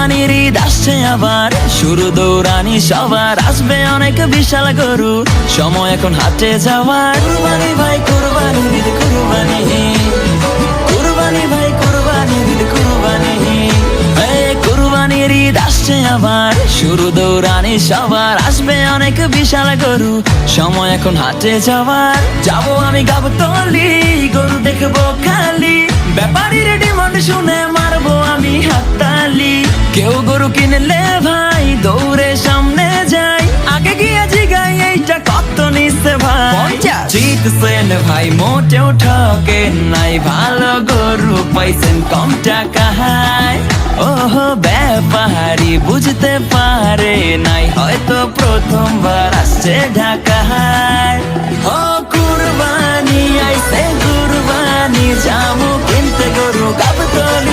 কুরবানির ঈদ আসছে আবার, শুরু দৌড়ানি সবার, আসবে অনেক বিশাল গরু, সময় এখন হাটে যাওয়ার। কুরবানি ভাই কুরবানি ঈদ কুরবানি, কুরবানি ভাই কুরবানি ঈদ কুরবানি। কুরবানির ঈদ আসছে আবার, শুরু দৌড়ানি সবার, আসবে অনেক বিশাল গরু, সময় এখন হাটে যাওয়ার। যাবো আমি গাবতলী, গরু দেখবো খালি, ব্যাপারীর ডিমান্ড শুনে মারবো আমি হাততালি। কেউ গরু কিনলে ভাই দৌড়ে সামনে যাই, আগে গিয়ে জিগাই এইটা কত নিচ্ছে ভাই। জিতছেন ভাই মোটেও ঠকেন নাই, ভালো গরু পাইছেন কম টাকায়। ওহো ব্যাপারী বুঝতে পারে নাই, হয়তো প্রথমবার আসছে ঢাকায়। ও কুরবানি আইছে কুরবানি, যাবো কিনতে গরু গাবতলী।